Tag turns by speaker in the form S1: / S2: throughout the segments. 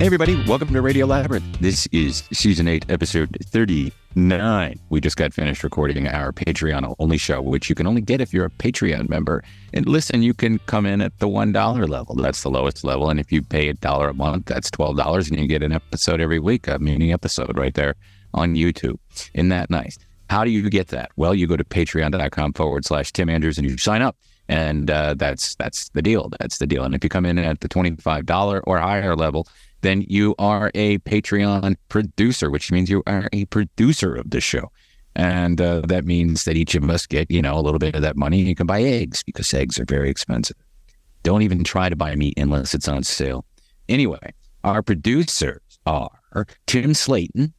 S1: everybody, welcome to Radio Labyrinth. This is Season 8, Episode 39. We just got finished recording our Patreon-only show, which you can only get if you're a Patreon member. And listen, you can come in at the $1 level. That's the lowest level. And if you pay $1 a month, that's $12, and you get an episode every week, a mini episode right there on YouTube. Isn't that nice? How do you get that? Well, you go to patreon.com/Tim Andrews and you sign up. And that's the deal. That's the deal. And if you come in at the $25 or higher level, then you are a Patreon producer, which means you are a producer of the show. And that means that each of us get, a little bit of that money. You can buy eggs because eggs are very expensive. Don't even try to buy meat unless it's on sale. Anyway, our producers are Tim Slayton,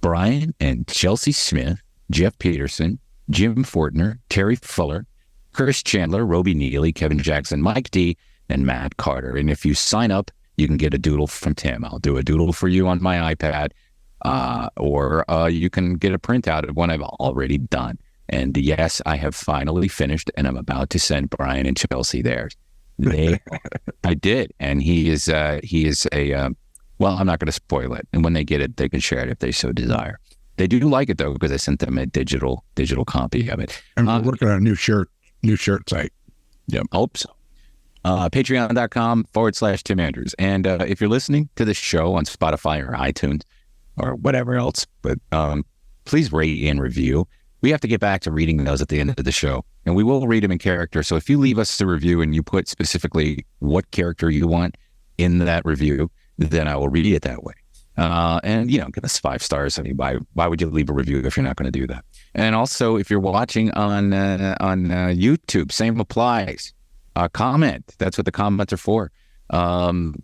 S1: Brian and Chelsea Smith, Jeff Peterson, Jim Fortner, Terry Fuller, Chris Chandler, Roby Neely, Kevin Jackson, Mike D, and Matt Carter. And if you sign up, you can get a doodle from Tim. I'll do a doodle for you on my iPad, or you can get a printout of one I've already done. And yes, I have finally finished, and I'm about to send Brian and Chelsea theirs. I did, and he is a. Well, I'm not going to spoil it. And when they get it, they can share it if they so desire. They do like it though, because I sent them a digital copy of it.
S2: And we're working on a new shirt site.
S1: Yep, hope so. Patreon.com/Tim Andrews. And if you're listening to this show on Spotify or iTunes or whatever else, but please rate and review. We have to get back to reading those at the end of the show, and we will read them in character. So if you leave us a review and you put specifically what character you want in that review, then I will read it that way. And give us 5 stars. I mean, why would you leave a review if you're not going to do that? And also, if you're watching on YouTube, same applies. Comment. That's what the comments are for.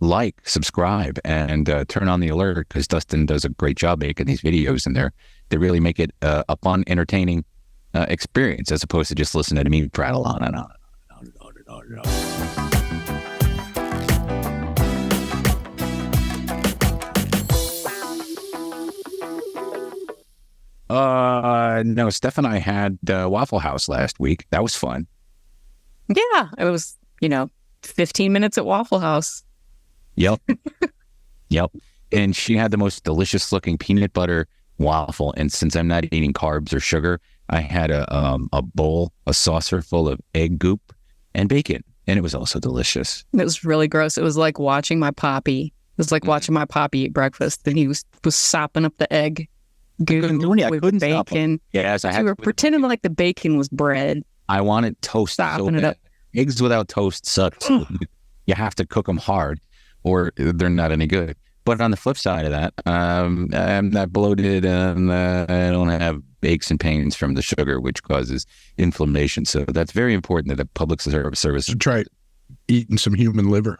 S1: Like, subscribe, and turn on the alert, because Dustin does a great job making these videos, and they really make it a fun, entertaining experience, as opposed to just listening to me prattle on and on and on and on and on and on. No, Steph and I had Waffle House last week. That was fun.
S3: Yeah, it was, 15 minutes at Waffle House.
S1: Yep. And she had the most delicious looking peanut butter waffle. And since I'm not eating carbs or sugar, I had a bowl, a saucer full of egg goop and bacon. And it was also delicious.
S3: It was really gross. It was like watching my poppy. It was like watching my poppy eat breakfast. Then he was sopping up the egg goop with bacon.
S1: Yes,
S3: you were pretending like the bacon was bread.
S1: I wanted toast so bad. Eggs without toast sucks. You have to cook them hard, or they're not any good. But on the flip side of that, I'm not bloated, and I don't have aches and pains from the sugar, which causes inflammation. So that's very important that a public service.
S2: So try eating some human liver.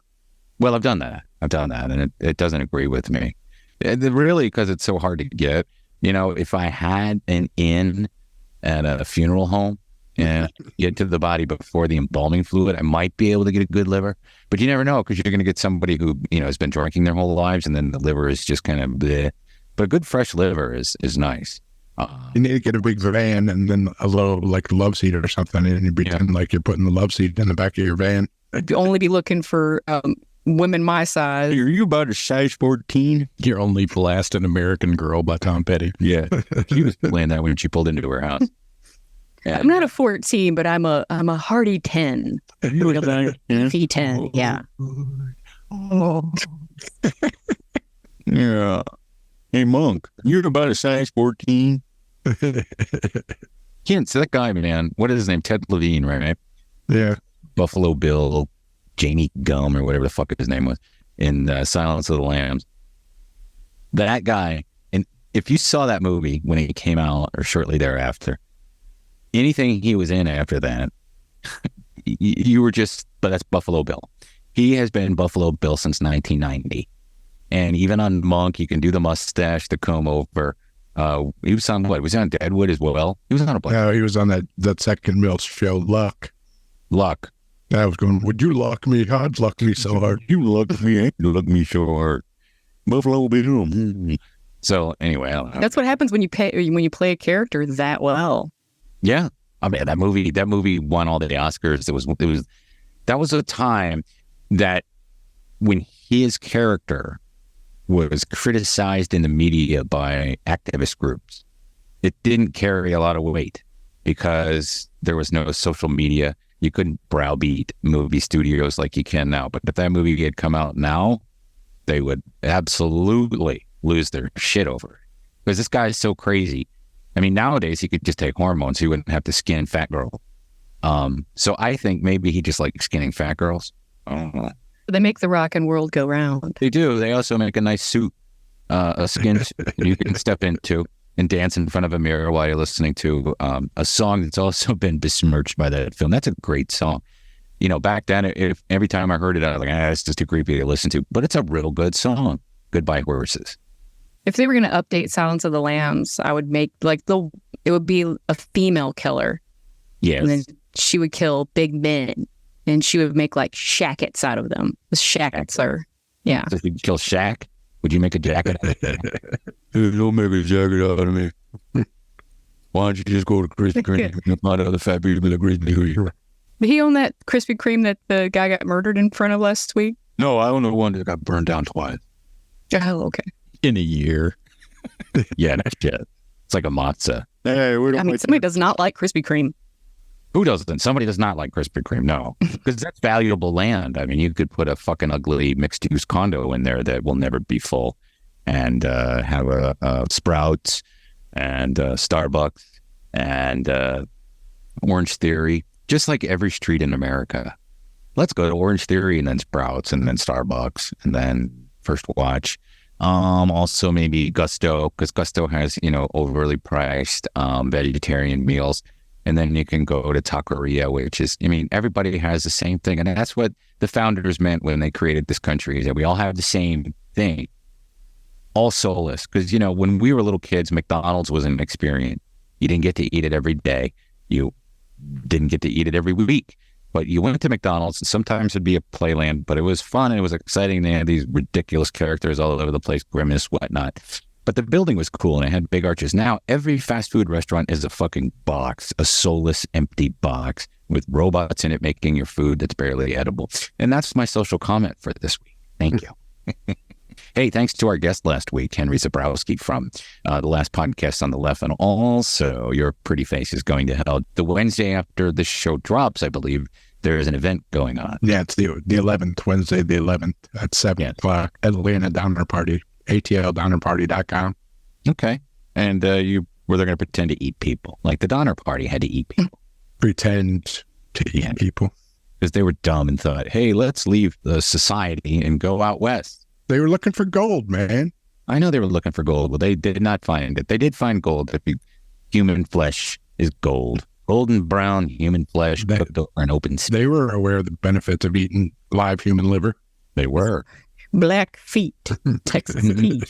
S1: Well, I've done that, and it doesn't agree with me. Really, because it's so hard to get. If I had an inn at a funeral home and get to the body before the embalming fluid, I might be able to get a good liver. But you never know, because you're going to get somebody who, has been drinking their whole lives, and then the liver is just kind of bleh. But a good fresh liver is nice.
S2: You need to get a big van and then a little, like, love seat or something, and you pretend like you're putting the love seat in the back of your van.
S3: I'd only be looking for women my size.
S1: Are you about a size 14?
S4: You're Only Blasted American Girl by Tom Petty.
S1: Yeah. She was playing that when she pulled into her house.
S3: And I'm not a 14, but I'm a hearty 10. P10, yeah.
S1: Oh. Yeah. Hey, Monk, you're about a size 14? Can't see that guy, man. What is his name? Ted Levine, right?
S2: Yeah.
S1: Buffalo Bill, Jamie Gum, or whatever the fuck his name was, in Silence of the Lambs. That guy, and if you saw that movie when it came out or shortly thereafter, anything he was in after that, you were just, but that's Buffalo Bill. He has been Buffalo Bill since 1990. And even on Monk, he can do the mustache, the comb over. He was on what? Was he on Deadwood as well? He was on a bunch.
S2: No, he was on that second Mills show, Luck. I was going, would you luck me? I'd luck me so hard.
S1: You luck me, you luck me so hard. Buffalo Bill. So anyway, I don't know.
S3: That's what happens when you play a character that well.
S1: Yeah, I mean that movie won all the Oscars. That was a time that when his character was criticized in the media by activist groups. It didn't carry a lot of weight because there was no social media. You couldn't browbeat movie studios like you can now. But if that movie had come out now, they would absolutely lose their shit over it. Because this guy is so crazy. I mean, nowadays he could just take hormones. He wouldn't have to skin fat girls. So I think maybe he just likes skinning fat girls. I don't know.
S3: They make the rockin' world go round.
S1: They do. They also make a nice suit, a skin suit you can step into and dance in front of a mirror while you're listening to a song that's also been besmirched by that film. That's a great song. You know, back then, every time I heard it, I was like, it's just too creepy to listen to. But it's a real good song. Goodbye Horses.
S3: If they were going to update Silence of the Lambs, I would make it would be a female killer.
S1: Yes.
S3: And then she would kill big men, and she would make like shackets out of them. The shackets are, yeah.
S1: So if you kill Shaq, would you make a jacket out of it? Don't make a jacket out of me. Why don't you just go to Krispy Kreme and find out the fat people like Krispy Kreme?
S3: Did he own that Krispy Kreme that the guy got murdered in front of last week?
S1: No, I own the one that got burned down twice.
S3: Oh, okay.
S4: In a year.
S1: Yeah, no shit. It's like a matzah.
S2: Hey,
S3: Somebody does not like Krispy Kreme.
S1: Who doesn't? Somebody does not like Krispy Kreme. No, because that's valuable land. I mean, you could put a fucking ugly mixed-use condo in there that will never be full, and have a Sprouts and Starbucks and Orange Theory, just like every street in America. Let's go to Orange Theory and then Sprouts and then Starbucks and then First Watch. Also maybe Gusto, because Gusto has, overly priced vegetarian meals. And then you can go to Taqueria, which is, everybody has the same thing. And that's what the founders meant when they created this country, is that we all have the same thing. All soulless. Because, when we were little kids, McDonald's was an experience. You didn't get to eat it every day. You didn't get to eat it every week. But you went to McDonald's, and sometimes it'd be a playland, but it was fun and it was exciting. They had these ridiculous characters all over the place, Grimace, whatnot. But the building was cool and it had big arches. Now, every fast food restaurant is a fucking box, a soulless, empty box with robots in it making your food that's barely edible. And that's my social comment for this week. Thank you. Hey, thanks to our guest last week, Henry Zabrowski from the last podcast on the left. And also, Your Pretty Face is going to hell. The Wednesday after this show drops, I believe, there is an event going on.
S2: Yeah, it's the 11th, Wednesday the 11th at 7 o'clock, Atlanta Downer Party, atlDownerParty.com.
S1: Okay. And where they're going to pretend to eat people, like the Donner Party had to eat people.
S2: Pretend to eat people.
S1: Because they were dumb and thought, hey, let's leave the society and go out west.
S2: They were looking for gold, man.
S1: I know they were looking for gold, but they did not find it. They did find gold. Human flesh is gold. Golden brown human flesh cooked over an open sea.
S2: They were aware of the benefits of eating live human liver.
S1: They were.
S3: Black feet, Texas feet.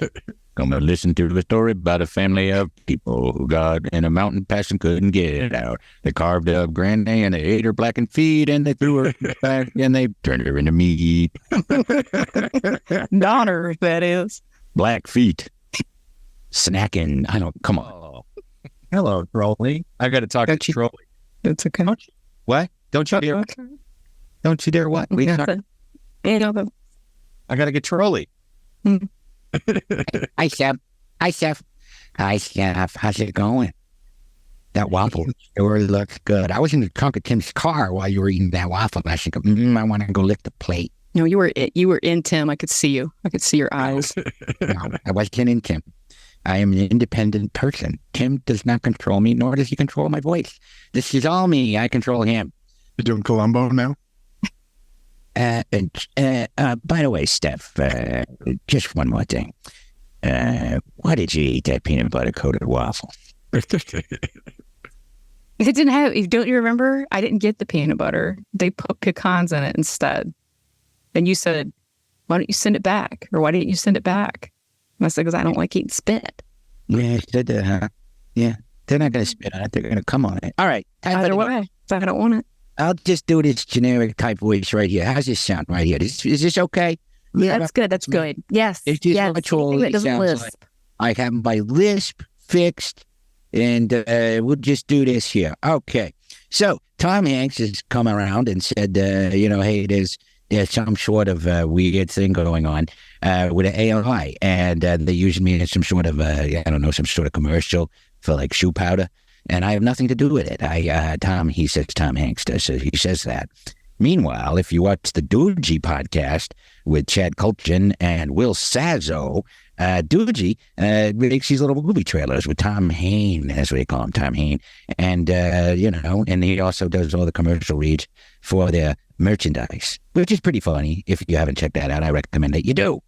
S1: Come to listen to the story about a family of people who got in a mountain passion couldn't get out. They carved up Granny and they ate her blackened feet and they threw her back and they turned her into meat.
S3: Donner, that is.
S1: Black feet. Snacking. Come on.
S4: Hello, Trolley.
S1: I got to talk to Trolley.
S3: It's okay.
S1: What? Don't you dare. Don't you dare what? We got. I got to get Trolley. Hi, Steph. Hi, Steph. Hi, Steph. How's it going? That waffle sure looks good. I was in the trunk of Tim's car while you were eating that waffle. I should go, I want to go lick the plate.
S3: No, you were in Tim. I could see you. I could see your eyes.
S1: No, I wasn't in Tim. I am an independent person. Tim does not control me, nor does he control my voice. This is all me. I control him.
S2: You're doing Columbo now?
S1: By the way, Steph, just one more thing. Why did you eat that peanut butter coated waffle?
S3: It didn't have, don't you remember? I didn't get the peanut butter. They put pecans in it instead. And you said, why don't you send it back? Or why didn't you send it back? And I said, because I don't like eating spit.
S1: Yeah, I said that, huh? Yeah, they're not going to spit on it. They're going to come on it. All right.
S3: Either way, I don't want it.
S1: I'll just do this generic type voice right here. How's this sound right here? Is this okay?
S3: Yeah, that's good. That's good. Yes.
S1: It's just
S3: yes.
S1: it sounds
S3: lisp.
S1: like I have my lisp fixed, and we'll just do this here. Okay. So Tom Hanks has come around and said, hey, there's
S5: there's some sort of weird thing going on with an AI, and they using me in some sort of, I don't know, some sort of commercial for like shoe powder, and I have nothing to do with it. Tom Hanks does, so he says that. Meanwhile, if you watch the Doogie podcast with Chad Kultgen and Will Sazzo, Doogie makes these little movie trailers with Tom Hain, that's what they call him, Tom Hain. And, and he also does all the commercial reads for their merchandise, which is pretty funny. If you haven't checked that out, I recommend that you do.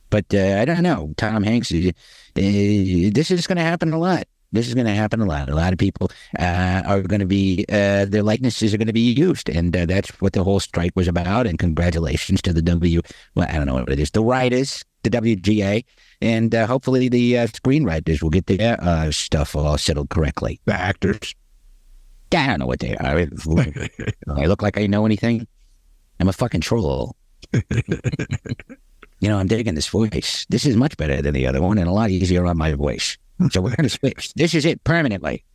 S5: But I don't know, Tom Hanks, this is going to happen a lot. This is going to happen a lot. A lot of people are going to be, their likenesses are going to be used. And that's what the whole strike was about. And congratulations to the I don't know what it is, the writers, the WGA. And hopefully the screenwriters will get their stuff all settled correctly.
S2: The actors.
S5: I don't know what they are. I look like I know anything. I'm a fucking troll. I'm digging this voice. This is much better than the other one and a lot easier on my voice. So we're going to switch. This is it permanently.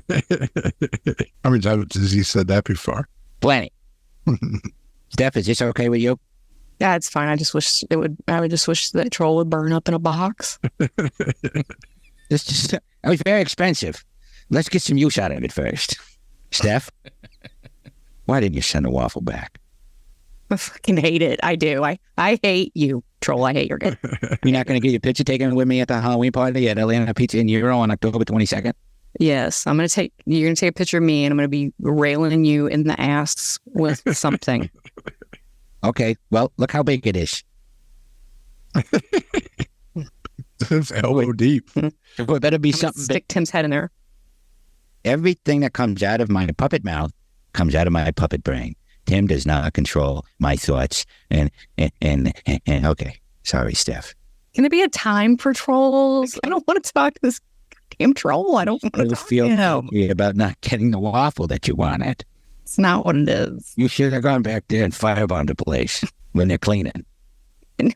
S2: How many times has he said that before?
S5: Plenty. Steph, is this okay with you?
S3: Yeah, it's fine. I would just wish that troll would burn up in a box.
S5: That was very expensive. Let's get some use out of it first. Steph, why didn't you send the waffle back?
S3: I fucking hate it. I do. I hate you, troll. I hate your guy.
S5: You're not going to get your picture taken with me at the Halloween party at Atlanta Pizza and Euro on October 22nd?
S3: Yes, you're going to take a picture of me and I'm going to be railing you in the ass with something.
S5: Okay, well, look how big it is.
S2: It's elbow deep.
S5: It better be something
S3: stick Tim's head in there.
S5: Everything that comes out of my puppet mouth comes out of my puppet brain. Tim does not control my thoughts. And okay, sorry, Steph.
S3: Can there be a time for trolls? I don't want to talk to this damn troll. I don't want to
S5: feel guilty about not getting the waffle that you wanted.
S3: It's not what it is.
S5: You should have gone back there and firebombed the place when they're cleaning.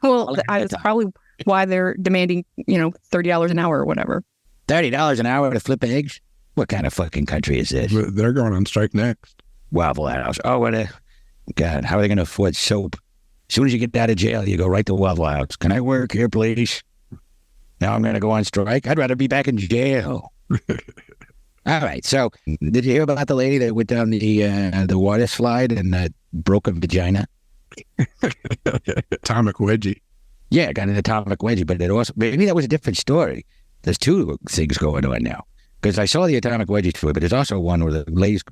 S3: Well, that's probably why they're demanding, $30 an hour or whatever.
S5: $30 an hour to flip eggs? What kind of fucking country is this?
S2: They're going on strike next.
S5: Waffle House. Oh, God, how are they going to afford soap? As soon as you get out of jail, you go right to Waffle House. Can I work here, please? Now I'm going to go on strike? I'd rather be back in jail. All right, so did you hear about the lady that went down the water slide and broke a vagina?
S2: Atomic wedgie.
S5: Yeah, got an atomic wedgie, but maybe that was a different story. There's two things going on now. Because I saw the atomic wedgie story, but there's also one where the lady's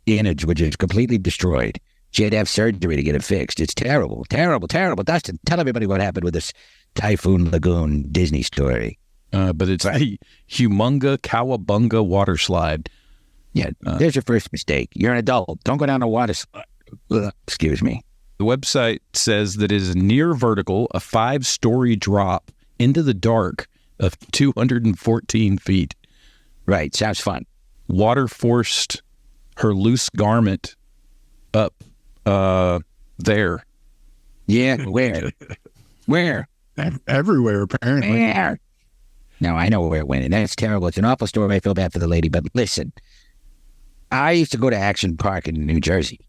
S5: innards, which is completely destroyed. She had to have surgery to get it fixed. It's terrible, terrible, terrible. Dustin, tell everybody what happened with this Typhoon Lagoon Disney story.
S1: But it's a humunga cowabunga water slide.
S5: Yeah, there's your first mistake. You're an adult. Don't go down a water slide. Excuse me.
S1: The website says that it is near vertical, a 5-story drop into the dark of 214 feet.
S5: Right, sounds fun.
S1: Water forced her loose garment up there.
S5: Yeah, where? Where?
S2: Everywhere, apparently.
S5: Where? No, I know where it went, and that's terrible. It's an awful story. I feel bad for the lady, but listen. I used to go to Action Park in New Jersey,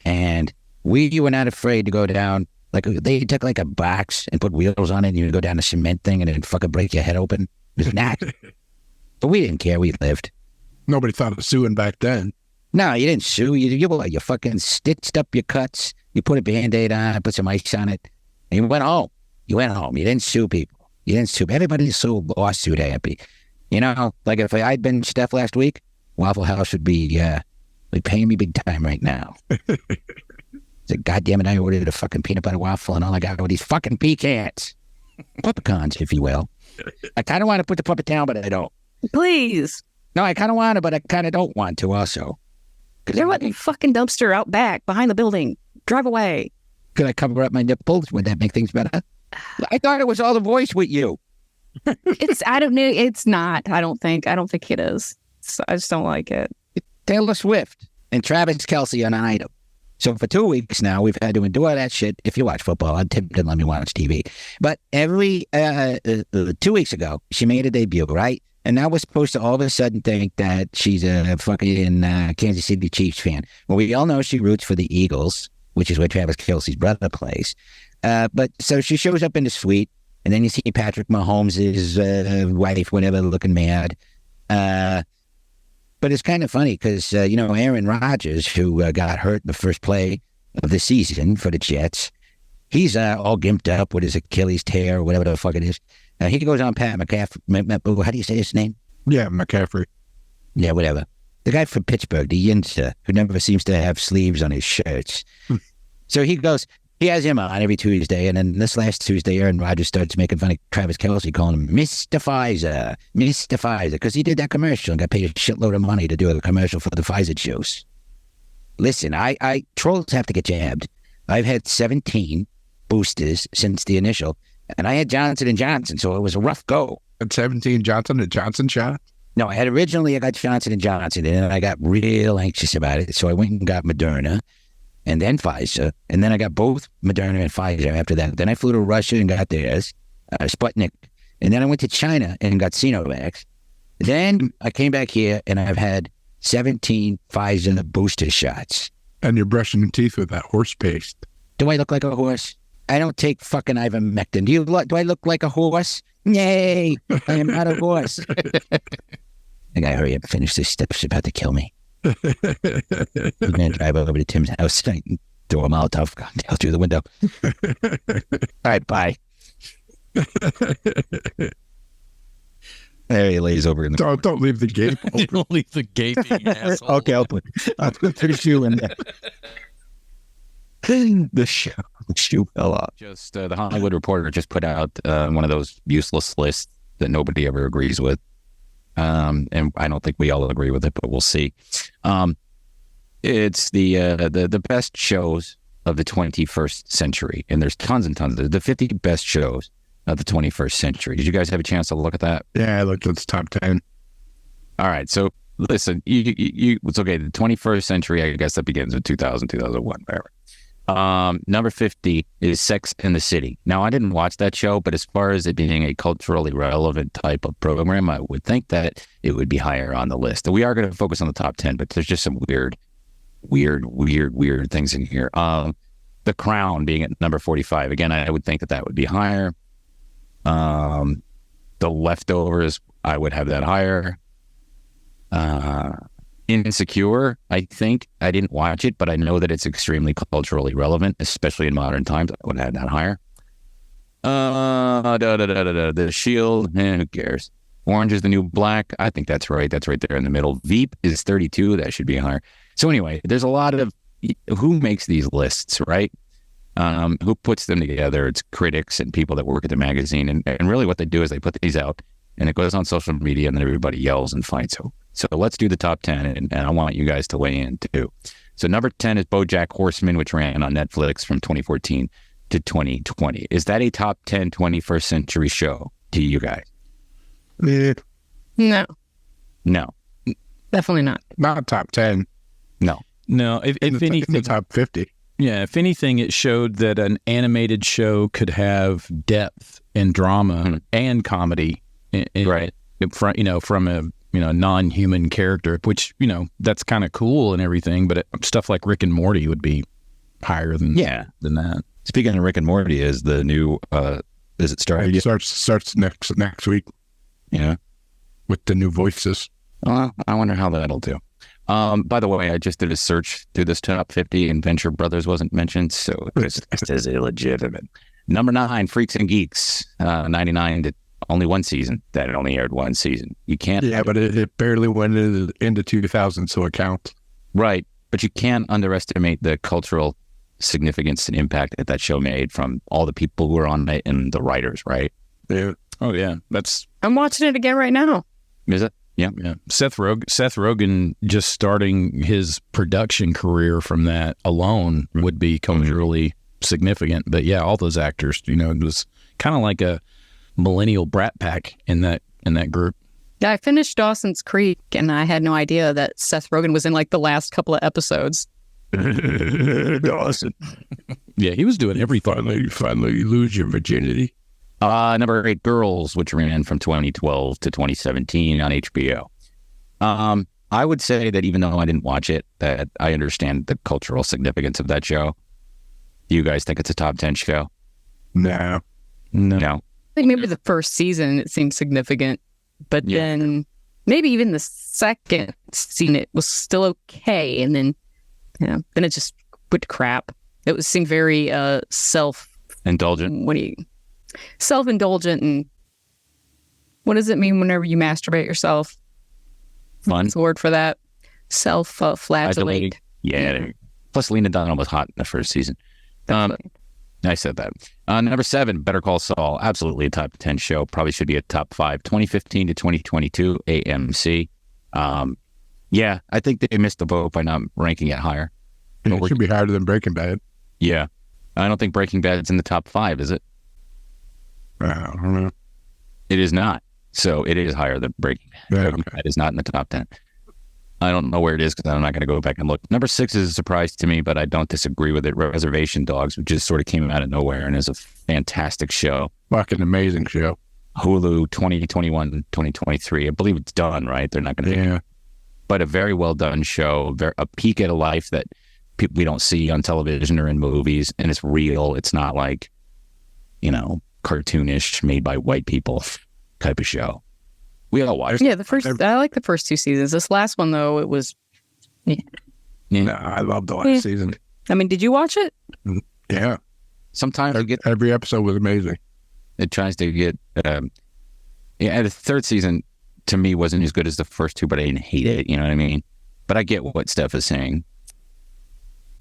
S5: and we were not afraid to go down. Like, they took like a box and put wheels on it, and you would go down a cement thing, and it'd fucking break your head open. It was not. But we didn't care. We lived.
S2: Nobody thought of suing back then.
S5: No, you didn't sue. You fucking stitched up your cuts. You put a Band-Aid on it, put some ice on it, and you went home. You went home. You didn't sue people. You didn't sue. Everybody's so lawsuit happy. Like if I'd been Steph last week, Waffle House would be paying me big time right now. It's goddamn it, I ordered a fucking peanut butter waffle and all I got were these fucking pecans. Peppercorns, if you will. I kind of want to put the puppet down, but I don't.
S3: Please.
S5: No, I kind of want to, but I kind of don't want to also.
S3: There was a fucking dumpster out back behind the building. Drive away.
S5: Could I cover up my nipples? Would that make things better? I thought it was all the voice with you.
S3: I don't know. It's not. I don't think it is. I just don't like it.
S5: Taylor Swift and Travis Kelce on an item. So for 2 weeks now, we've had to endure that shit. If you watch football, Tim didn't let me watch TV. But every 2 weeks ago, she made a debut, right? And now we're supposed to all of a sudden think that she's a fucking Kansas City Chiefs fan. Well, we all know she roots for the Eagles. which is where Travis Kelce's brother plays. But so she shows up in the suite, and then you see Patrick Mahomes' wife, whatever, looking mad. But it's kind of funny because, Aaron Rodgers, who got hurt in the first play of the season for the Jets, he's all gimped up with his Achilles tear or whatever the fuck it is. He goes on Pat McCaffrey. How do you say his name?
S2: Yeah, McCaffrey.
S5: Yeah, whatever. The guy from Pittsburgh, the Yinzer, who never seems to have sleeves on his shirts. So he has him on every Tuesday, and then this last Tuesday, Aaron Rodgers starts making fun of Travis Kelce, calling him Mr. Pfizer, because he did that commercial and got paid a shitload of money to do a commercial for the Pfizer juice. Listen, trolls have to get jabbed. I've had 17 boosters since the initial, and I had Johnson & Johnson, so it was a rough go.
S2: At 17 Johnson & Johnson shot?
S5: No, I got Johnson & Johnson, and then I got real anxious about it, so I went and got Moderna, and then Pfizer, and then I got both Moderna and Pfizer after that. Then I flew to Russia and got theirs, Sputnik, and then I went to China and got Sinovac. Then I came back here, and I've had 17 Pfizer booster shots.
S2: And you're brushing your teeth with that horse paste.
S5: Do I look like a horse? I don't take fucking ivermectin. Do I look like a horse? Yay! I am not a horse. I gotta hurry up and finish this. Steph's about to kill me. I'm gonna drive over to Tim's house and throw a Molotov cocktail through the window. All right, bye. There he lays over in the
S2: Don't leave the gate open.
S6: Don't leave the gaping asshole.
S5: Okay, I'll put the shoe in there. The shoe fell off.
S1: Just the Hollywood Reporter just put out one of those useless lists that nobody ever agrees with. And I don't think we all agree with it, but we'll see. It's the best shows of the 21st century, and there's tons and tons of the 50 best shows of the 21st century. Did you guys have a chance to look at that?
S2: Yeah, I looked at the top 10.
S1: All right, so listen, it's okay. The 21st century, I guess that begins with 2000, 2001, whatever. Number 50 is Sex and the City. Now, I didn't watch that show, but as far as it being a culturally relevant type of program, I would think that it would be higher on the list. We are going to focus on the top 10, but there's just some weird things in here. The Crown being at number 45. Again, I would think that would be higher. The Leftovers, I would have that higher. Insecure, I think. I didn't watch it, but I know that it's extremely culturally relevant, especially in modern times. I would have that higher. The Shield, who cares? Orange is the New Black. I think that's right. That's right there in the middle. Veep is 32. That should be higher. So anyway, there's a lot of who makes these lists, right? Who puts them together? It's critics and people that work at the magazine. And really what they do is they put these out and it goes on social media and then everybody yells and fights. So let's do the top 10, and I want you guys to weigh in too. So number 10 is BoJack Horseman, which ran on Netflix from 2014 to 2020. Is that a top 10 21st century show to you guys?
S3: No,
S1: Definitely not.
S2: Not top 10.
S1: No.
S6: If anything,
S2: in the top 50.
S6: Yeah, if anything, it showed that an animated show could have depth and drama and comedy,
S1: Right.
S6: From a non-human character, which that's kind of cool and everything. But stuff like Rick and Morty would be higher than that.
S1: Speaking of Rick and Morty, is the new is it started?
S2: It starts next week.
S1: Yeah,
S2: with the new voices.
S1: I wonder how that'll do. By the way, I just did a search through this top 50 and Venture Brothers wasn't mentioned, so it's just as illegitimate. Number 9, Freaks and Geeks, 99 to only one season. That only aired one season. You can't.
S2: Yeah, but it barely went into 2000, so it counts.
S1: Right, but you can't underestimate the cultural significance and impact that show made from all the people who were on it and the writers, right?
S2: Yeah.
S6: Oh yeah,
S3: I'm watching it again right now.
S1: Is it? Yeah.
S6: Seth Rogen just starting his production career from that alone would be culturally significant. But yeah, all those actors, it was kind of like a millennial brat pack in that group.
S3: Yeah, I finished Dawson's Creek and I had no idea that Seth Rogen was in like the last couple of episodes.
S2: Dawson.
S6: Yeah, he was doing everything.
S2: Finally lose your virginity.
S1: Number 8, Girls, which ran from 2012 to 2017 on HBO. I would say that even though I didn't watch it, that I understand the cultural significance of that show. Do you guys think it's a top 10 show?
S2: No.
S1: No.
S3: I think maybe the first season it seemed significant, but then maybe even the second season it was still okay, and then then it just went to crap. It seemed very
S1: indulgent.
S3: Self-indulgent, and what does it mean whenever you masturbate yourself?
S1: Fun.
S3: What's the word for that? Self-flagellate.
S1: Yeah. Plus, Lena Dunham was hot in the first season. I said that. Number 7, Better Call Saul. Absolutely a top 10 show. Probably should be a top 5. 2015 to 2022, AMC. Yeah, I think they missed the boat by not ranking it higher.
S2: It should be higher than Breaking Bad.
S1: Yeah. I don't think Breaking Bad's in the top 5, is it?
S2: I don't know.
S1: It is not. So it is higher than Breaking Bad.
S2: Yeah,
S1: Breaking Bad is not in the top 10. I don't know where it is because I'm not going to go back and look. Number 6 is a surprise to me, but I don't disagree with it. Reservation Dogs, which just sort of came out of nowhere and is a fantastic show.
S2: Fucking amazing show.
S1: Hulu 2021, 2023. I believe it's done, right? They're not going to.
S2: Yeah.
S1: But a very well done show, a peek at a life that we don't see on television or in movies, and it's real. It's not like, cartoonish, made by white people type of show. We all watched.
S3: Yeah, I like the first 2 seasons. This last one though, it was.
S2: No, I loved the last season.
S3: I mean, did you watch it?
S2: Yeah.
S1: Sometimes
S2: every episode was amazing.
S1: It tries to get. The third season to me wasn't as good as the first 2, but I didn't hate it. You know what I mean? But I get what Steph is saying.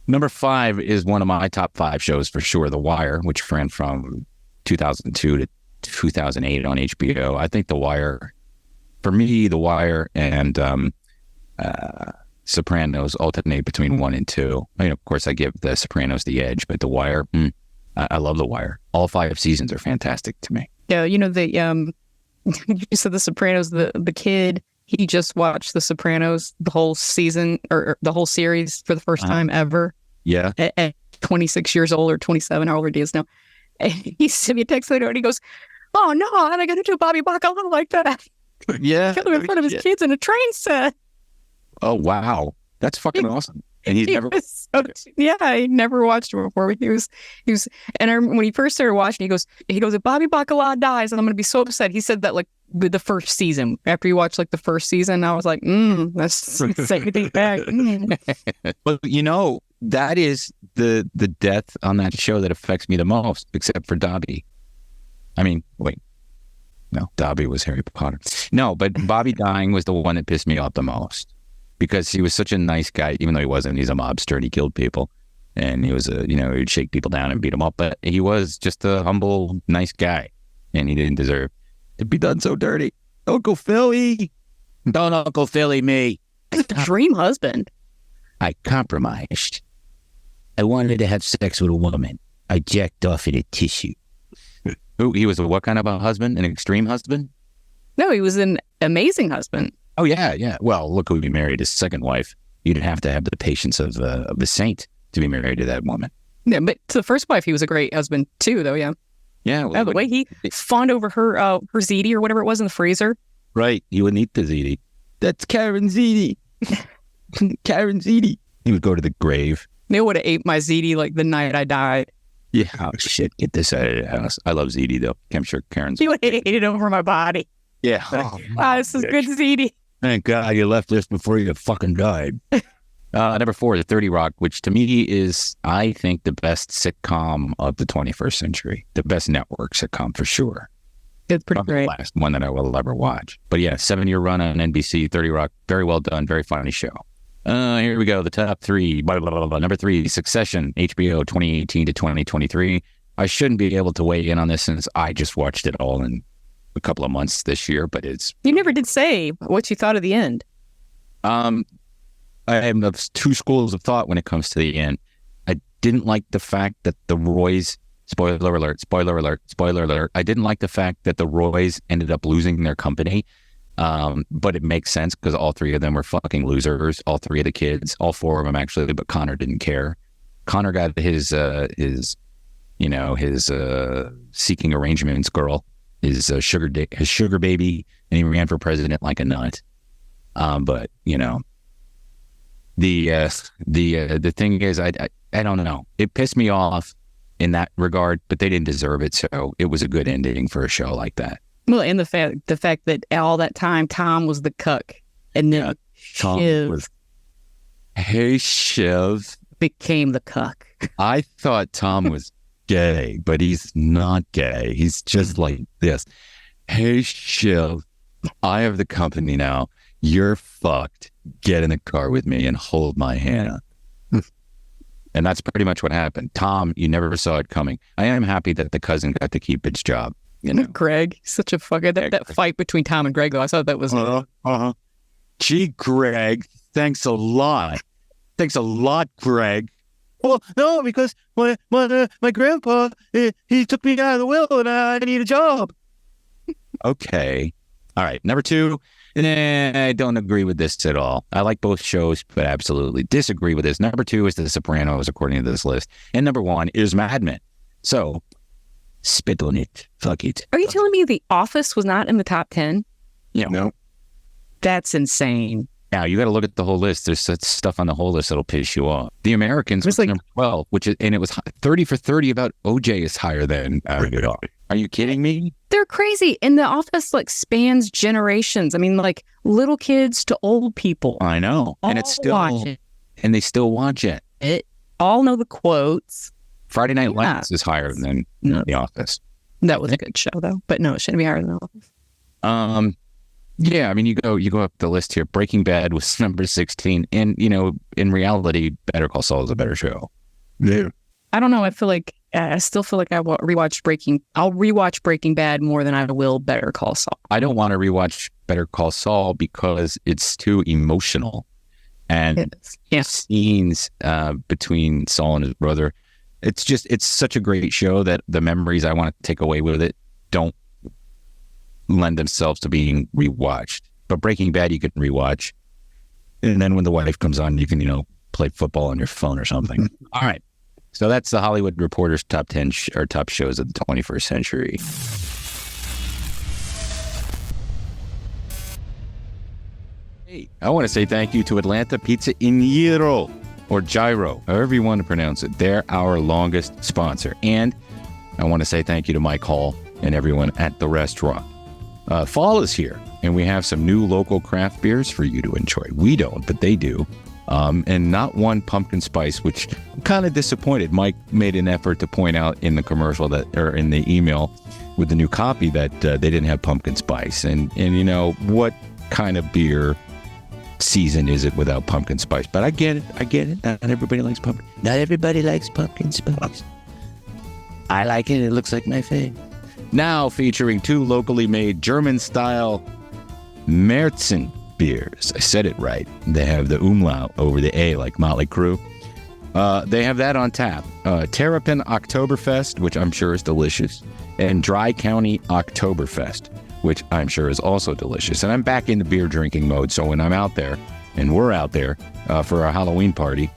S1: Number 5 is one of my top 5 shows for sure, The Wire, which ran from 2002 to 2008 on HBO. I think The Wire, for me, The Wire and Sopranos alternate between 1 and 2. I mean, of course, I give The Sopranos the edge, but The Wire, I love The Wire. All 5 seasons are fantastic to me.
S3: Yeah, you said The Sopranos, the kid, he just watched The Sopranos the whole season or the whole series for the first time ever.
S1: Yeah.
S3: At 26 years old or 27, however it is now. And he sent me a text later and he goes, "Oh no, I'm not going to do Bobby Bacala like that."
S1: Yeah.
S3: Kill him in front of his kids in a train set.
S1: Oh, wow. That's fucking awesome. And he's never...
S3: I never watched him before. But he was, and when he first started watching, he goes, "If Bobby Bacala dies, and I'm going to be so upset." He said that like the first season. After you watch like the first season, I was like, that's anything back.
S1: Well, that is the death on that show that affects me the most, except for Dobby. I mean, wait. No, Dobby was Harry Potter. No, but Bobby dying was the one that pissed me off the most. Because he was such a nice guy, even though he wasn't. He's a mobster and he killed people. And he was he'd shake people down and beat them up. But he was just a humble, nice guy. And he didn't deserve to be done so dirty. Uncle Philly. Don't Uncle Philly me.
S3: Dream husband.
S5: I compromised. I wanted to have sex with a woman. I jacked off in a tissue.
S1: He was what kind of a husband? An extreme husband?
S3: No, he was an amazing husband.
S1: Oh, yeah. Well, look who he married, his second wife. You'd have to have the patience of a saint to be married to that woman.
S3: Yeah, but to the first wife, he was a great husband too, though, yeah.
S1: Yeah. Well,
S3: the way he fawned over her ziti or whatever it was in the freezer.
S1: Right. He wouldn't eat the ziti. That's Karen ziti. Karen ziti. He would go to the grave.
S3: They would have ate my ziti like the night I died.
S1: Yeah. Oh, shit. Get this out of the house. I love ziti, though. I'm sure Karen's...
S3: He would have ate it over my body.
S1: Yeah.
S3: This is good ziti.
S1: Thank God you left this before you fucking died. Number 4 is 30 Rock, which to me is, I think, the best sitcom of the 21st century. The best network sitcom for sure.
S3: It's pretty
S1: Probably
S3: great.
S1: The last one that I will ever watch. But yeah, 7-year run on NBC, 30 Rock. Very well done. Very funny show. Here we go. The top 3. Blah, blah, blah, blah. Number 3, Succession, HBO 2018 to 2023. I shouldn't be able to weigh in on this since I just watched it all in a couple of months this year, but it's...
S3: You never did say what you thought of the end.
S1: I have 2 schools of thought when it comes to the end. I didn't like the fact that the Roys, spoiler alert, I didn't like the fact that the Roys ended up losing their company. But it makes sense because all 3 of them were fucking losers. All 3 of the kids, all 4 of them actually, but Connor didn't care. Connor got his seeking arrangements girl, his sugar baby, and he ran for president like a nut. But the thing is, I don't know. It pissed me off in that regard, but they didn't deserve it. So it was a good ending for a show like that.
S3: Well, and the fact that all that time Tom was the cuck, and then Shiv
S1: Hey, Shiv
S3: became the cuck.
S1: I thought Tom was gay, but he's not gay. He's just like this. Hey, Shiv, I have the company now. You're fucked. Get in the car with me and hold my hand. And that's pretty much what happened. Tom, you never saw it coming. I am happy that the cousin got to keep its job. You know,
S3: Greg, such a fucker. That fight between Tom and Greg, though, I thought that was.
S1: Gee, Greg, thanks a lot. Thanks a lot, Greg. Well, no, because my grandpa, he took me out of the will and I need a job. Okay. All right. Number 2. I don't agree with this at all. I like both shows, but absolutely disagree with this. Number 2 is The Sopranos, according to this list. And number 1 is Mad Men. So, spit on it. Fuck it.
S3: Are you telling me The Office was not in the top 10?
S1: Yeah. No.
S3: That's insane.
S1: Now, you got to look at the whole list. There's such stuff on the whole list that'll piss you off. The Americans was like number 12, and it was 30 for 30 about OJ is higher than Are you kidding me?
S3: They're crazy. And The Office like spans generations. I mean, like little kids to old people.
S1: I know. And it's still, and they still watch it.
S3: All know the quotes.
S1: Friday Night Lights is higher than The Office.
S3: That was a good show though. But no, it shouldn't be higher than The Office.
S1: Yeah, I mean, you go up the list here. Breaking Bad was number 16, and in reality, Better Call Saul is a better show.
S2: Yeah,
S3: I don't know. I still feel like I'll rewatch Breaking Bad more than I will Better Call Saul.
S1: I don't want to rewatch Better Call Saul because it's too emotional, and scenes between Saul and his brother. It's such a great show that the memories I want to take away with it don't lend themselves to being rewatched. But Breaking Bad you can rewatch, and then when the wife comes on you can play football on your phone or something. All right, so that's the Hollywood Reporter's top 10 or top shows of the 21st century. Hey, I want to say thank you to Atlanta Pizza in Giro, or Gyro, however you want to pronounce it. They're our longest sponsor, and I want to say thank you to Mike Hall and everyone at the restaurant. Fall is here, and we have some new local craft beers for you to enjoy. We don't, but they do. And not one pumpkin spice, which I'm kind of disappointed. Mike made an effort to point out in the commercial or in the email with the new copy that they didn't have pumpkin spice. And what kind of beer season is it without pumpkin spice? But I get it. Not everybody likes pumpkin. Not everybody likes pumpkin spice. I like it. It looks like my fave. Now featuring 2 locally made German-style Märzen beers. I said it right. They have the umlaut over the A like Motley Crue. They have that on tap. Terrapin Oktoberfest, which I'm sure is delicious, and Dry County Oktoberfest, which I'm sure is also delicious. And I'm back into beer drinking mode, so when I'm out there, and we're out there for our Halloween party,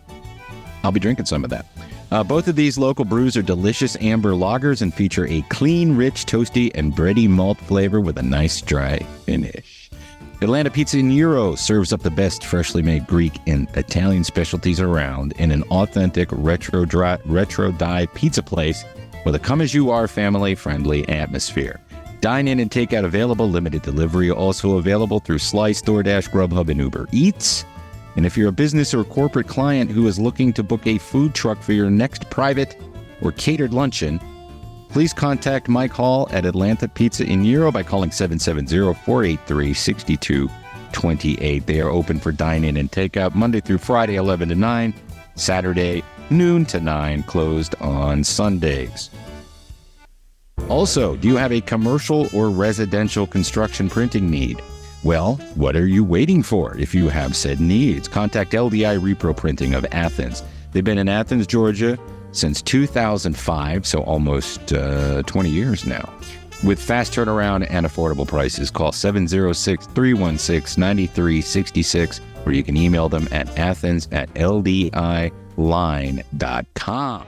S1: I'll be drinking some of that. Both of these local brews are delicious amber lagers and feature a clean, rich, toasty, and bready malt flavor with a nice dry finish. Atlanta Pizza in Giro serves up the best freshly made Greek and Italian specialties around in an authentic retro dye pizza place with a come-as-you-are family-friendly atmosphere. Dine in and take out available, limited delivery also available through Slice, DoorDash, Grubhub, and Uber Eats. And if you're a business or corporate client who is looking to book a food truck for your next private or catered luncheon, please contact Mike Hall at Atlanta Pizza in Giro by calling 770-483-6228. They are open for dine-in and takeout Monday through Friday, 11 to 9, Saturday, noon to 9, closed on Sundays. Also, do you have a commercial or residential construction printing need? Well, what are you waiting for if you have said needs? Contact LDI Repro Printing of Athens. They've been in Athens, Georgia since 2005, so almost 20 years now. With fast turnaround and affordable prices, call 706-316-9366, or you can email them at athens@ldiline.com.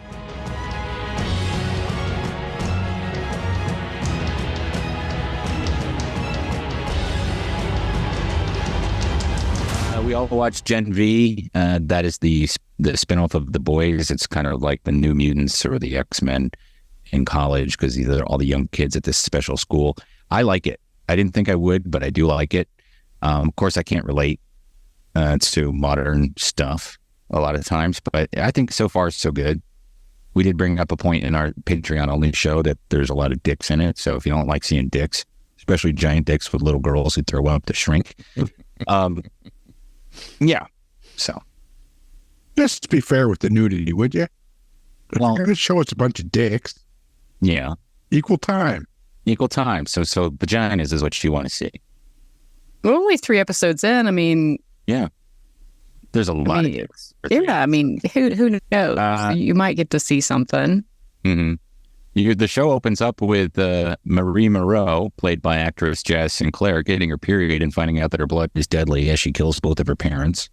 S1: we all watched Gen V. That is the spinoff of The Boys. It's kind of like the New Mutants or the X-Men in college because these are all the young kids at this special school. I like it. I didn't think I would, but I do like it. Of course, I can't relate to modern stuff a lot of times, but I think so far so good. We did bring up a point in our Patreon only show that there's a lot of dicks in it. So if you don't like seeing dicks, especially giant dicks with little girls who throw up to shrink, yeah. So
S2: Just be fair with the nudity, would you?
S1: Well,
S2: You're going to show us a bunch of dicks.
S1: yeah,
S2: Equal time.
S1: equal time. So vaginas is what you want to see.
S3: We're only 3 episodes in. I mean,
S1: Yeah, there's a lot of
S3: mean,
S1: dicks.
S3: yeah. I mean, who knows? You might get to see something.
S1: Mm-hmm. The show opens up with Marie Moreau, played by actress Jazz Sinclair, getting her period and finding out that her blood is deadly as she kills both of her parents.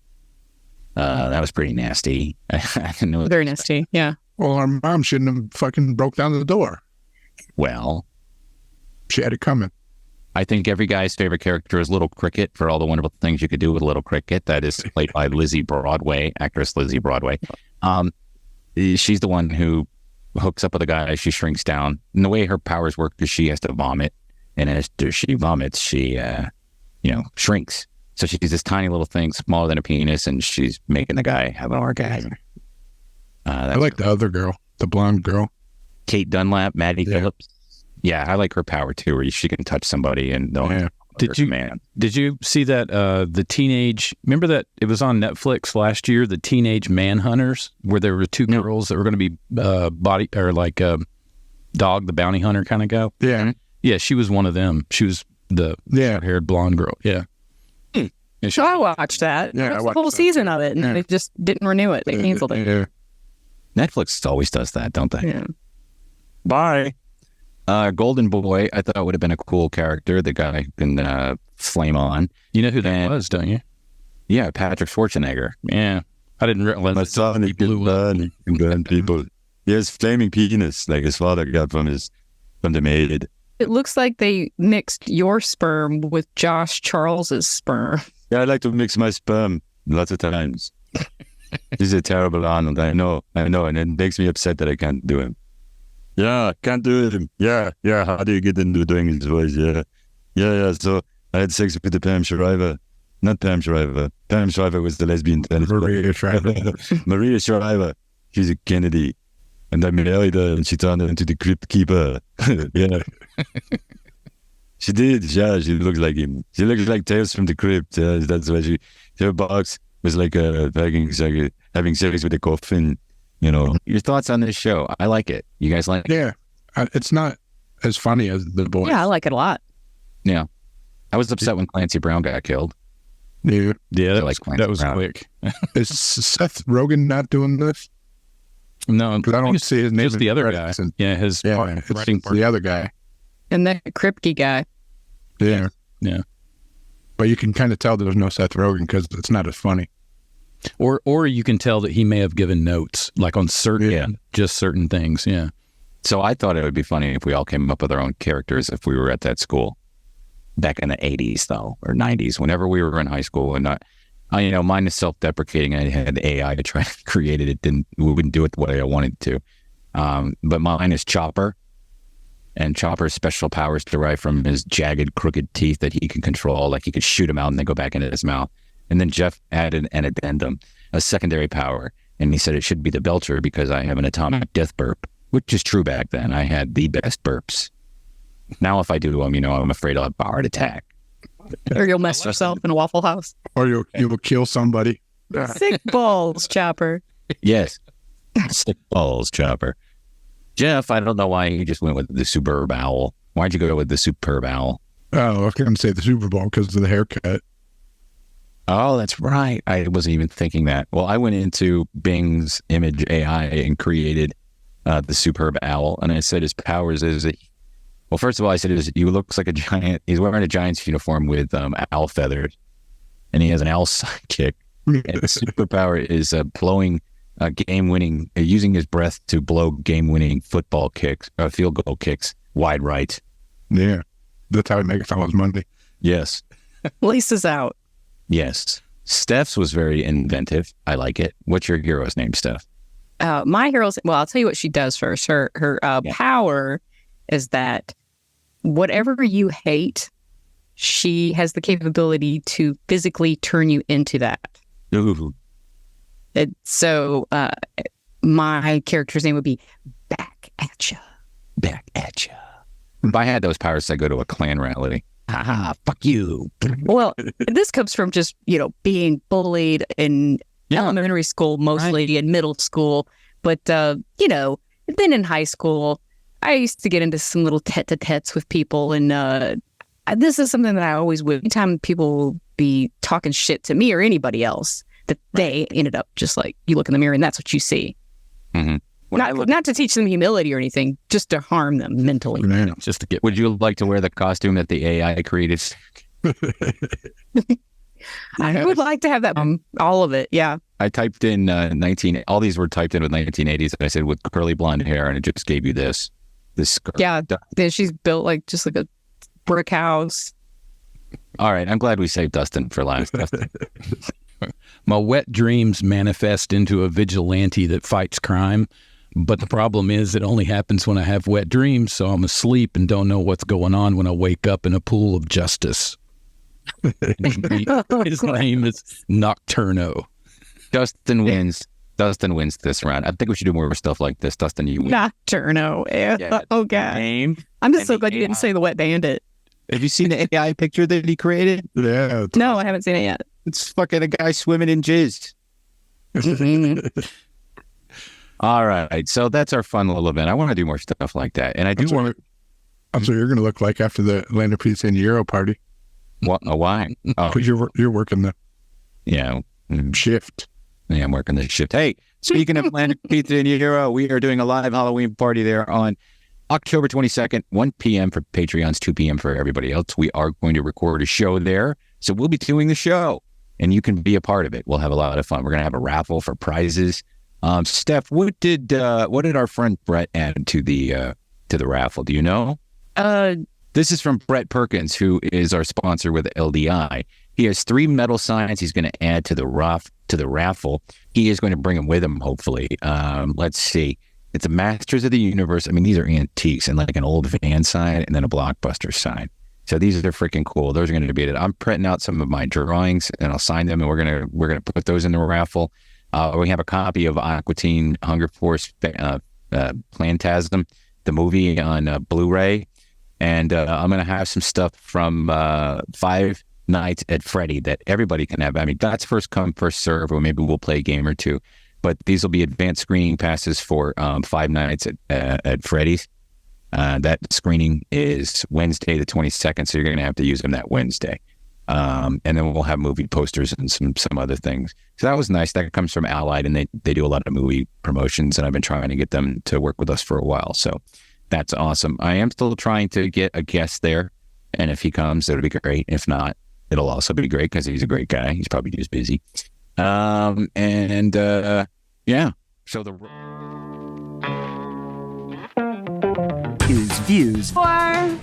S1: That was pretty nasty. I didn't know.
S3: Very nasty. Yeah.
S2: Well, our mom shouldn't have fucking broke down the door.
S1: Well,
S2: She had it coming.
S1: I think every guy's favorite character is Little Cricket for all the wonderful things you could do with Little Cricket. That is played by actress Lizzie Broadway. She's the one who hooks up with a guy. She shrinks down. And the way her powers work is she has to vomit. And as she vomits, she, shrinks. So she's this tiny little thing, smaller than a penis, and she's making the guy have an orgasm.
S2: I like the other girl, the blonde girl.
S1: Kate Dunlap, Maddie
S2: Yeah.
S1: Phillips. Yeah, I like her power too, where she can touch somebody and they'll.
S2: Yeah.
S6: Did you see that the teenage? Remember that it was on Netflix last year, the Teenage Manhunters, where there were 2 girls that were going to be Dog the Bounty Hunter kind of go.
S2: Yeah.
S6: Yeah, she was one of them. She was the haired blonde girl. Yeah. And
S3: So I watched that.
S2: Yeah, I
S3: Watched the
S2: watched
S3: whole
S2: that.
S3: season of it, and
S2: Yeah.
S3: they just didn't renew it. They canceled it.
S2: Yeah.
S1: Netflix always does that, don't they?
S3: Yeah.
S1: Bye. Golden Boy, I thought would have been a cool character. The guy who can flame on.
S6: You know who that was, don't you?
S1: Yeah, Patrick Schwarzenegger.
S6: Yeah. I didn't realize.
S7: My son, he can burn people. He has flaming penis like his father got from the maid.
S3: It looks like they mixed your sperm with Josh Charles's sperm.
S7: Yeah, I like to mix my sperm lots of times. He's a terrible Arnold, I know, and it makes me upset that I can't do him. Yeah, can't do it. Yeah, how do you get into doing his voice? Yeah, so I had sex with the Pam Shriver. Not Pam Shriver. Pam Shriver was the lesbian tennis
S2: Maria Shriver.
S7: Maria Shriver. She's a Kennedy. And I married her and she turned into the crypt keeper. Yeah. She did. Yeah, she looks like him. She looks like Tales from the Crypt. That's why her box was like having sex with a coffin, you know.
S1: Your thoughts on this show? I like it. You guys like it?
S2: Yeah. It's not as funny as The Boys.
S3: Yeah, I like it a lot.
S1: Yeah. I was upset when Clancy Brown got killed.
S2: Yeah.
S6: Yeah,
S1: I like Clancy
S6: that was
S1: Brown.
S6: quick.
S2: Is Seth Rogen not doing this?
S6: No,
S2: Because I don't see his name.
S6: just the
S2: in
S6: other guy.
S2: credits. And-
S6: Yeah, his
S2: Yeah,
S6: writing
S2: it's
S6: part.
S2: the other guy.
S3: And that Kripke guy.
S2: Yeah.
S6: Yeah.
S2: But you can kind of tell there's no Seth Rogen because it's not as funny.
S6: Or you can tell that he may have given notes, like on just certain things. Yeah.
S1: So I thought it would be funny if we all came up with our own characters if we were at that school back in the 80s, though, or 90s, whenever we were in high school. And mine is self-deprecating. I had AI to try to create it. We wouldn't do it the way I wanted to. But mine is Chopper. And Chopper's special powers derive from his jagged, crooked teeth that he can control. Like he could shoot them out and then go back into his mouth. And then Jeff added an addendum, a secondary power. And he said it should be the Belcher because I have an atomic death burp, which is true back then. I had the best burps. Now if I do them, I'm afraid I'll have a heart attack.
S3: Or you'll mess yourself in a Waffle House.
S2: Or you will kill somebody.
S3: Sick balls, Chopper.
S1: Yes. Sick balls, Chopper. Jeff, I don't know why you just went with the superb owl. Why'd you go with the superb owl?
S2: Oh, I was going to say the Super Bowl because of the haircut.
S1: Oh, that's right. I wasn't even thinking that. Well, I went into Bing's image AI and created the superb owl. And I said his powers is, well, first of all, I said he looks like a giant. He's wearing a Giants uniform with owl feathers. And he has an owl sidekick. And his superpower is blowing game-winning, using his breath to blow game-winning football kicks, field goal kicks, wide right.
S2: Yeah. That's how he makes all his money.
S1: Yes.
S3: Laces out.
S1: Yes. Steph's was very inventive. I like it. What's your hero's name, Steph?
S3: My hero's, well, I'll tell you what she does first. Her power is that whatever you hate, she has the capability to physically turn you into that.
S1: Ooh.
S3: So my character's name would be Back at Ya.
S1: Back at ya. If I had those powers, I'd go to a Klan rally. Haha, fuck you.
S3: Well, this comes from just, being bullied in elementary school, mostly in middle school. But, then in high school, I used to get into some little tete-a-tetes with people. And this is something that I always would. Anytime people will be talking shit to me or anybody else, that they ended up just like, you look in the mirror and that's what you see.
S1: Mm-hmm.
S3: Not to teach them humility or anything, just to harm them mentally.
S6: Just to get.
S1: Would you like to wear the costume that the AI created?
S3: I would like to have that. All of it, yeah.
S1: I typed in all these were typed in with 1980s. I said with curly blonde hair, and it just gave you this skirt.
S3: Yeah, then she's built just like a brick house.
S1: All right, I'm glad we saved Dustin for last. Dustin.
S6: My wet dreams manifest into a vigilante that fights crime. But the problem is it only happens when I have wet dreams, so I'm asleep and don't know what's going on when I wake up in a pool of justice. His name is Nocturno.
S1: Dustin wins. Dustin wins this round. I think we should do more stuff like this. Dustin, you win.
S3: Nocturno. Yeah. Oh, God.
S1: Name.
S3: I'm just so glad you didn't say the Wet Bandit.
S1: Have you seen the AI picture that he created?
S2: Yeah.
S3: No, I haven't seen it yet.
S1: It's fucking a guy swimming in jizz. All right. So that's our fun little event. I want to do more stuff like that. And I do want to.
S2: That's what you're going to look like after the Land of Pizza and Euro party.
S1: What? Why? Oh,
S2: Because you're working the shift.
S1: Yeah, I'm working the shift. Hey, speaking of Land of Pizza and Euro, we are doing a live Halloween party there on October 22nd, 1 p.m. for Patreons, 2 p.m. for everybody else. We are going to record a show there. So we'll be doing the show, and you can be a part of it. We'll have a lot of fun. We're going to have a raffle for prizes. Steph, what did our friend Brett add to the raffle? Do you know? This is from Brett Perkins, who is our sponsor with LDI. He has 3 metal signs he's going to add to the raffle. He is going to bring them with him, hopefully. Let's see. It's a Masters of the Universe. I mean, these are antiques, and like an old van sign and then a Blockbuster sign. So these are freaking cool. Those are going to be it. I'm printing out some of my drawings, and I'll sign them, and we're gonna put those in the raffle. We have a copy of Aqua Teen Hunger Force Plantasm, the movie on Blu-ray. And I'm going to have some stuff from Five Nights at Freddy that everybody can have. I mean, that's first come, first serve, or maybe we'll play a game or two. But these will be advanced screening passes for Five Nights at Freddy's. That screening is Wednesday the 22nd, so you're going to have to use them that Wednesday. And then we'll have movie posters and some other things. So that was nice. That comes from Allied, and they do a lot of movie promotions, and I've been trying to get them to work with us for a while. So that's awesome. I am still trying to get a guest there, and if he comes, it'll be great. If not, it'll also be great because he's a great guy. He's probably just busy. Yeah. So the
S8: views or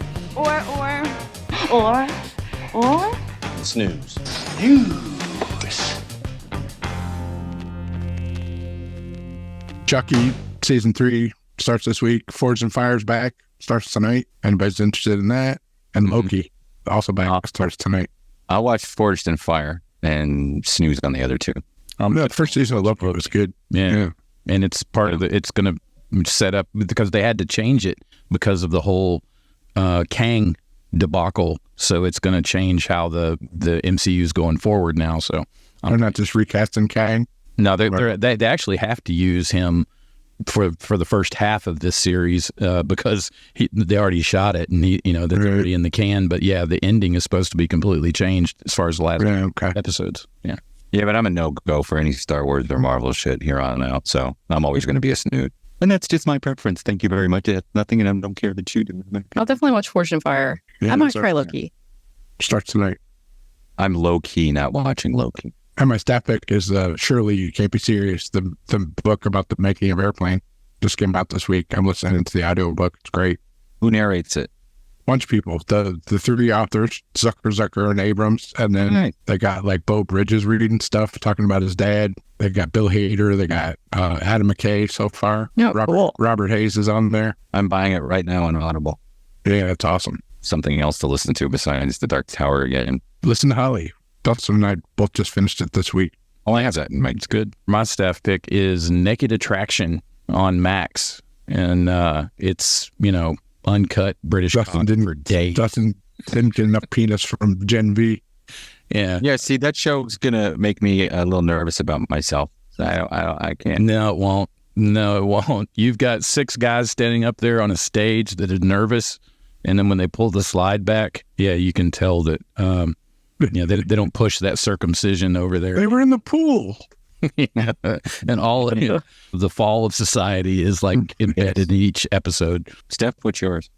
S7: Snooze.
S2: Chucky season 3 starts this week. Forged and Fire's back, starts tonight. Anybody's interested in that? And Loki also back, starts tonight.
S1: I'll watch Forged and Fire and Snooze on the other two.
S2: The first season of Loki was good.
S6: Yeah. And it's part of it's going to set up because they had to change it because of the whole Kang debacle. So it's going to change how the MCU is going forward now. So
S2: they're not just recasting Kang.
S6: No, they actually have to use him for the first half of this series because they already shot it and that's already in the can. But yeah, the ending is supposed to be completely changed as far as the last episodes. Yeah.
S1: Yeah, but I'm a no-go for any Star Wars or Marvel shit here on out, so I'm always going to be a snoot. And that's just my preference. Thank you very much. It's nothing, and I don't care that you do.
S3: I'll definitely watch Forged and Fire.
S2: Yeah,
S3: I might try Loki.
S2: Starts tonight.
S1: I'm low-key not watching Loki.
S2: And my staff pick is Surely You Can't Be Serious, the book about the making of Airplane. Just came out this week. I'm listening to the audio book. It's great.
S1: Who narrates it?
S2: bunch of people. The three authors, Zucker, and Abrams. And then they got like Bo Bridges reading stuff, talking about his dad. They got Bill Hader. They got Adam McKay so far.
S3: Yeah,
S2: Robert Hayes is on there.
S1: I'm buying it right now on Audible.
S2: Yeah, that's awesome.
S1: Something else to listen to besides The Dark Tower again.
S2: Listen to Holly. Dustin and I both just finished it this week.
S1: Oh, I have that. It's good.
S6: My staff pick is Naked Attraction on Max. And it's, uncut British content for days.
S2: Dustin didn't get enough penis from Gen V.
S6: Yeah.
S1: Yeah, see, that show's going to make me a little nervous about myself. I can't.
S6: No, it won't. No, it won't. You've got 6 guys standing up there on a stage that are nervous. And then when they pull the slide back, you can tell that, they don't push that circumcision over there.
S2: They were in the pool.
S6: And all of the fall of society is like embedded in each episode.
S1: Steph, what's yours?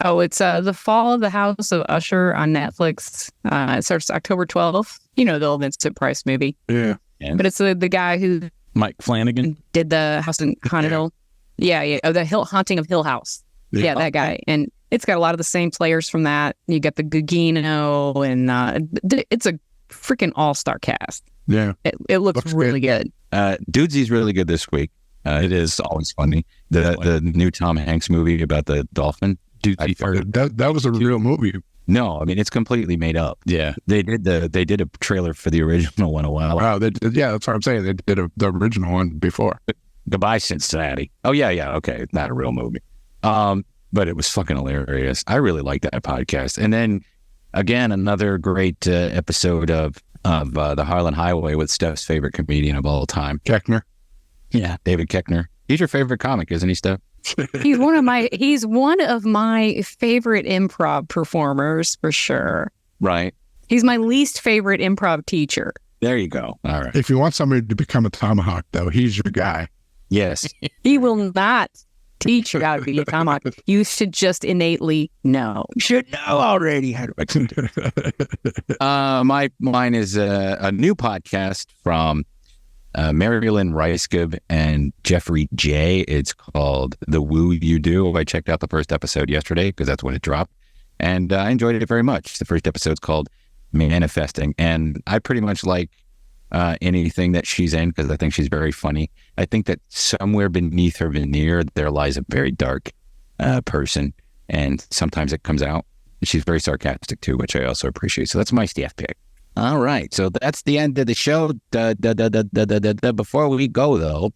S3: Oh, it's The Fall of the House of Usher on Netflix. It starts October 12th. The Vincent Price movie.
S2: Yeah.
S3: But it's the guy who...
S6: Mike Flanagan?
S3: Did the House in Haunted Hill. Yeah. Oh, the Haunting of Hill House. Yeah, that guy. And it's got a lot of the same players from that. You got the Gugino, and it's a freaking all-star cast.
S2: Yeah.
S3: It looks really good.
S1: Dudesy's really good this week. It is always funny. The new Tom Hanks movie about the dolphin.
S2: That was a real movie.
S1: No, I mean, it's completely made up.
S6: Yeah.
S1: They did a trailer for the original one a while ago.
S2: Wow. That's what I'm saying. They did the original one before.
S1: Goodbye, Cincinnati. Oh, yeah. Okay. Not a real movie. But it was fucking hilarious. I really like that podcast. And then, again, another great episode of the Harlan Highway with Steph's favorite comedian of all time.
S2: Keckner.
S1: Yeah, David Keckner. He's your favorite comic, isn't he, Steph?
S3: He's one of my favorite improv performers for sure.
S1: Right.
S3: He's my least favorite improv teacher.
S1: There you go. All right.
S2: If you want somebody to become a tomahawk, though, he's your guy.
S1: Yes.
S3: He will not teach you how to be a tomahawk. You should just innately know.
S1: You should know already how to. Mine is a new podcast from Marilyn Reiskov and Jeffrey J. It's called The Woo You Do. I checked out the first episode yesterday because that's when it dropped. And I enjoyed it very much. The first episode's called Manifesting. And I pretty much like anything that she's in because I think she's very funny. I think that somewhere beneath her veneer, there lies a very dark person. And sometimes it comes out. She's very sarcastic too, which I also appreciate. So that's my staff pick. All right. So that's the end of the show. Before we go, though,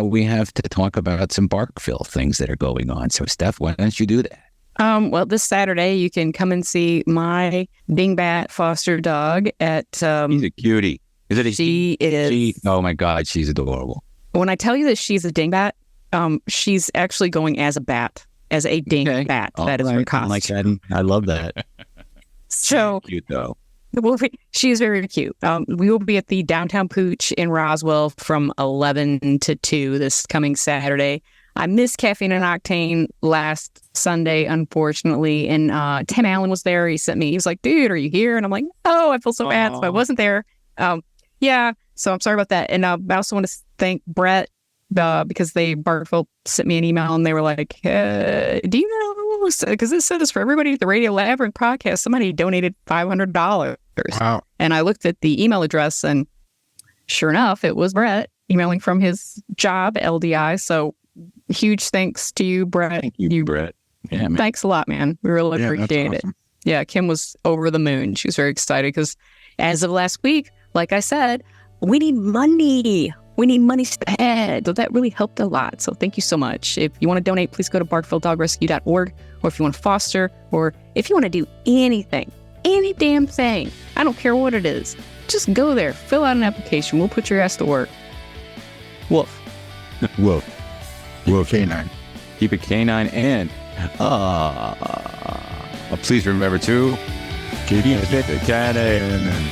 S1: we have to talk about some Barkville things that are going on. So, Steph, why don't you do that?
S3: Well, this Saturday, you can come and see my dingbat foster dog at...
S1: She's a cutie. Is it a
S3: she is...
S1: Oh, my God. She's adorable.
S3: When I tell you that she's a dingbat, she's actually going as a bat, as a dingbat.
S1: Okay.
S3: That is her costume.
S1: Like that. I love that.
S3: So
S1: cute, though.
S3: She's very cute. We will be at the Downtown Pooch in Roswell from 11 to 2 this coming Saturday. I missed Caffeine and Octane last Sunday, unfortunately, and Tim Allen was there. He sent me, he was like, dude, are you here? And I'm like, oh, I feel so bad. So I wasn't there. Yeah, so I'm sorry about that. And I also want to thank Brett because Barkville sent me an email and they were like, do you know, because this says for everybody at the Radio Labyrinth Podcast, somebody donated $500.
S2: Wow.
S3: And I looked at the email address and sure enough, it was Brett emailing from his job, LDI. So huge thanks to you, Brett.
S1: Thank you, Brett. Yeah, man.
S3: Thanks a lot, man. We really appreciate
S2: awesome.
S3: it. Yeah, Kim was over the moon. She was very excited because as of last week, like I said, we need money. We need money spent. So that really helped a lot. So thank you so much. If you want to donate, please go to barkvilledogrescue.org. Or if you want to foster, or if you want to do anything, any damn thing, I don't care what it is, just go there, fill out an application. We'll put your ass to work. Woof.
S1: Woof.
S2: Woof. Canine.
S1: Keep it canine and please remember to keep it canine.